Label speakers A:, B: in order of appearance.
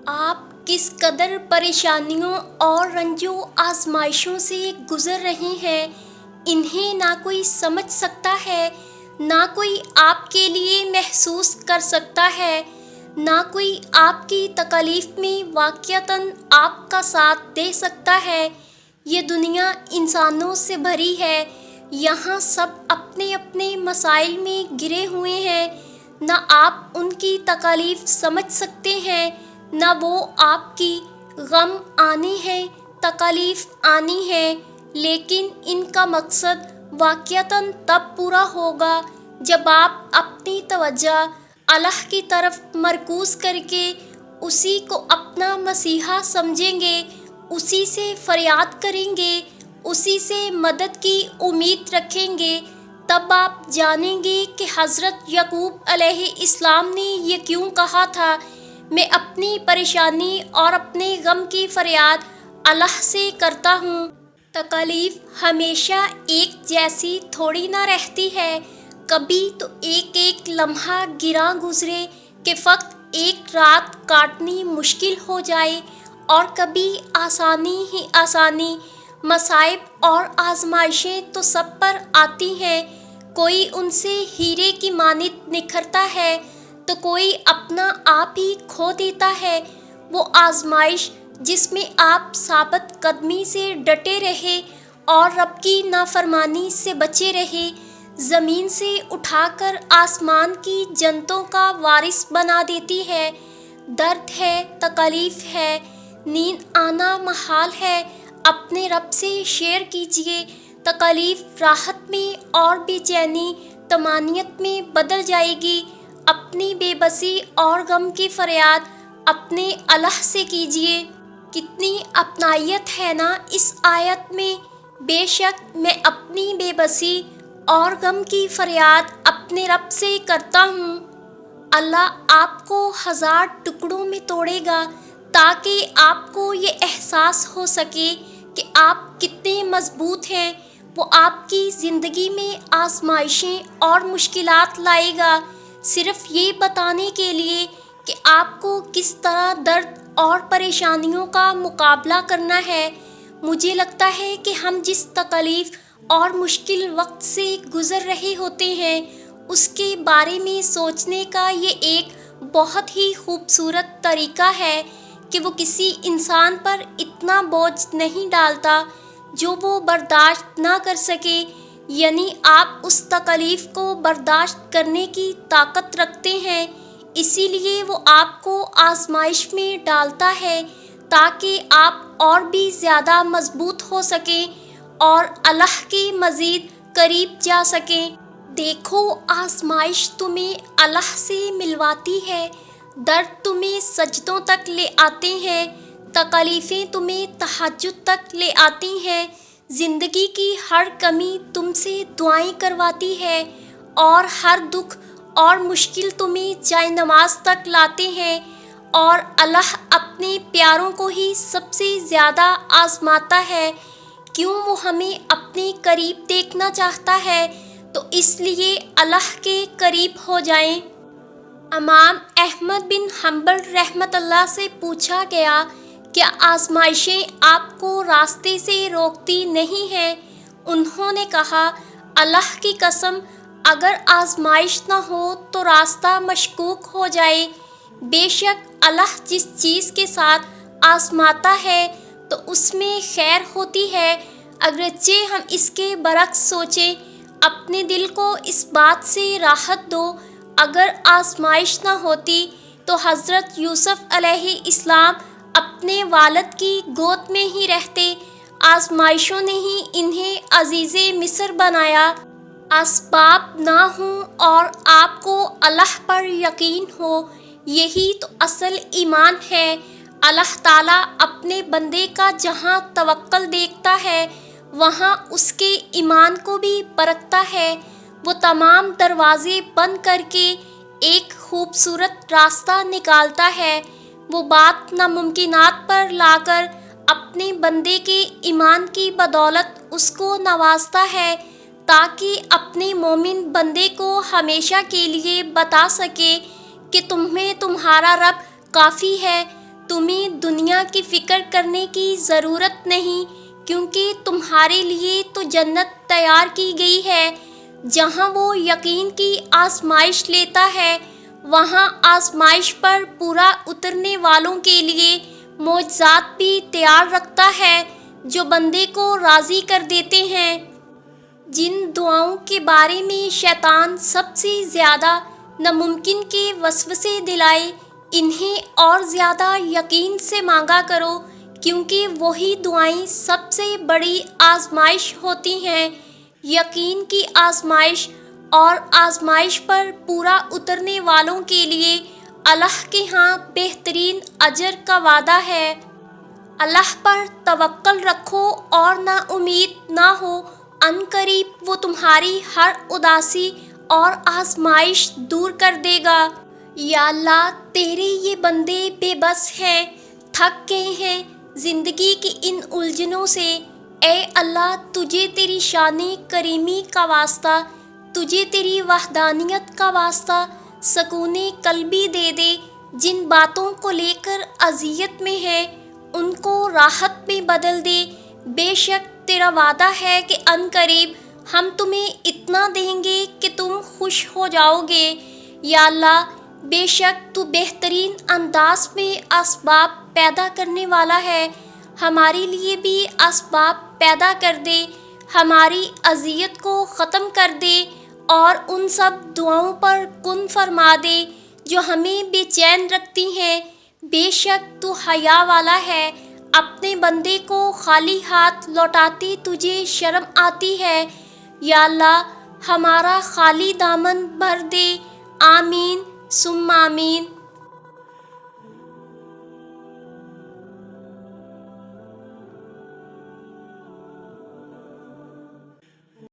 A: آپ کس قدر پریشانیوں اور رنج و آزمائشوں سے گزر رہے ہیں، انہیں نہ کوئی سمجھ سکتا ہے، نہ کوئی آپ کے لیے محسوس کر سکتا ہے، نہ کوئی آپ کی تکلیف میں واقعتاً آپ کا ساتھ دے سکتا ہے۔ یہ دنیا انسانوں سے بھری ہے، یہاں سب اپنے اپنے مسائل میں گرے ہوئے ہیں، نہ آپ ان کی تکلیف سمجھ سکتے ہیں، نہ وہ آپ کی۔ غم آنے ہیں، تکلیف آنی ہے، لیکن ان کا مقصد واقعتاً تب پورا ہوگا جب آپ اپنی توجہ اللہ کی طرف مرکوز کر کے اسی کو اپنا مسیحا سمجھیں گے، اسی سے فریاد کریں گے، اسی سے مدد کی امید رکھیں گے۔ تب آپ جانیں گے کہ حضرت یعقوب علیہ السلام نے یہ کیوں کہا تھا، میں اپنی پریشانی اور اپنے غم کی فریاد اللہ سے کرتا ہوں۔ تکلیف ہمیشہ ایک جیسی تھوڑی نہ رہتی ہے، کبھی تو ایک ایک لمحہ گراں گزرے کہ فقط ایک رات کاٹنی مشکل ہو جائے، اور کبھی آسانی ہی آسانی۔ مصائب اور آزمائشیں تو سب پر آتی ہیں، کوئی ان سے ہیرے کی مانند نکھرتا ہے تو کوئی اپنا آپ ہی کھو دیتا ہے۔ وہ آزمائش جس میں آپ ثابت قدمی سے ڈٹے رہے اور رب کی نافرمانی سے بچے رہے، زمین سے اٹھا کر آسمان کی جنتوں کا وارث بنا دیتی ہے۔ درد ہے، تکلیف ہے، نیند آنا محال ہے، اپنے رب سے شیئر کیجیے۔ تکلیف راحت میں اور بے چینی طمانینت میں بدل جائے گی۔ اپنی بے بسی اور غم کی فریاد اپنے الہ سے کیجیے۔ کتنی اپنائیت ہے نا اس آیت میں۔ بے شک میں اپنی بے بسی اور غم کی فریاد اپنے رب سے کرتا ہوں۔ اللہ آپ کو ہزار ٹکڑوں میں توڑے گا تاکہ آپ کو یہ احساس ہو سکے کہ آپ کتنے مضبوط ہیں۔ وہ آپ کی زندگی میں آزمائشیں اور مشکلات لائے گا، صرف یہ بتانے کے لیے کہ آپ کو کس طرح درد اور پریشانیوں کا مقابلہ کرنا ہے۔ مجھے لگتا ہے کہ ہم جس تکلیف اور مشکل وقت سے گزر رہے ہوتے ہیں، اس کے بارے میں سوچنے کا یہ ایک بہت ہی خوبصورت طریقہ ہے کہ وہ کسی انسان پر اتنا بوجھ نہیں ڈالتا جو وہ برداشت نہ کر سکے، یعنی آپ اس تکلیف کو برداشت کرنے کی طاقت رکھتے ہیں، اسی لیے وہ آپ کو آزمائش میں ڈالتا ہے تاکہ آپ اور بھی زیادہ مضبوط ہو سکیں اور اللہ کے مزید قریب جا سکیں۔ دیکھو، آزمائش تمہیں اللہ سے ملواتی ہے، درد تمہیں سجدوں تک لے آتے ہیں، تکلیفیں تمہیں تہجد تک لے آتی ہیں، زندگی کی ہر کمی تم سے دعائیں کرواتی ہے، اور ہر دکھ اور مشکل تمہیں جائے نماز تک لاتے ہیں، اور اللہ اپنے پیاروں کو ہی سب سے زیادہ آزماتا ہے۔ کیوں؟ وہ ہمیں اپنے قریب دیکھنا چاہتا ہے، تو اس لیے اللہ کے قریب ہو جائیں۔ امام احمد بن حنبل رحمۃ اللہ سے پوچھا گیا، کیا آزمائشیں آپ کو راستے سے روکتی نہیں ہیں؟ انہوں نے کہا، اللہ کی قسم، اگر آزمائش نہ ہو تو راستہ مشکوک ہو جائے۔ بے شک اللہ جس چیز کے ساتھ آزماتا ہے تو اس میں خیر ہوتی ہے، اگرچہ ہم اس کے برعکس سوچیں۔ اپنے دل کو اس بات سے راحت دو، اگر آزمائش نہ ہوتی تو حضرت یوسف علیہ السلام اپنے والد کی گود میں ہی رہتے، آزمائشوں نے ہی انہیں عزیز مصر بنایا۔ اسباب نہ ہوں اور آپ کو اللہ پر یقین ہو، یہی تو اصل ایمان ہے۔ اللہ تعالیٰ اپنے بندے کا جہاں توکل دیکھتا ہے، وہاں اس کے ایمان کو بھی پرکھتا ہے۔ وہ تمام دروازے بند کر کے ایک خوبصورت راستہ نکالتا ہے۔ وہ بات ناممکنات پر لا کر اپنے بندے کے ایمان کی بدولت اس کو نوازتا ہے، تاکہ اپنے مومن بندے کو ہمیشہ کے لیے بتا سکے کہ تمہیں تمہارا رب کافی ہے، تمہیں دنیا کی فکر کرنے کی ضرورت نہیں، کیونکہ تمہارے لیے تو جنت تیار کی گئی ہے۔ جہاں وہ یقین کی آزمائش لیتا ہے، وہاں آزمائش پر پورا اترنے والوں کے لیے معجزات بھی تیار رکھتا ہے جو بندے کو راضی کر دیتے ہیں۔ جن دعاؤں کے بارے میں شیطان سب سے زیادہ ناممکن کے وسوسے دلائے، انہیں اور زیادہ یقین سے مانگا کرو، کیونکہ وہی دعائیں سب سے بڑی آزمائش ہوتی ہیں۔ یقین کی آزمائش اور آزمائش پر پورا اترنے والوں کے لیے اللہ کے ہاں بہترین اجر کا وعدہ ہے۔ اللہ پر توکل رکھو اور نا امید نہ ہو، عنقریب وہ تمہاری ہر اداسی اور آزمائش دور کر دے گا۔ یا اللہ، تیرے یہ بندے بے بس ہیں، تھک گئے ہیں زندگی کی ان الجھنوں سے۔ اے اللہ، تجھے تیری شان کریمی کا واسطہ، تجھے تیری وحدانیت کا واسطہ سکون قلبی دے دے۔ جن باتوں کو لے کر اذیت میں ہے، ان کو راحت میں بدل دے۔ بے شک تیرا وعدہ ہے کہ عنقریب ہم تمہیں اتنا دیں گے کہ تم خوش ہو جاؤ گے۔ یا اللہ، بے شک تو بہترین انداز میں اسباب پیدا کرنے والا ہے، ہمارے لیے بھی اسباب پیدا کر دے، ہماری اذیت کو ختم کر دے اور ان سب دعاؤں پر کن فرما دے جو ہمیں بے چین رکھتی ہیں۔ بے شک تو حیا والا ہے، اپنے بندے کو خالی ہاتھ لوٹاتے تجھے شرم آتی ہے۔ یا اللہ، ہمارا خالی دامن بھر دے۔ آمین ثم آمین۔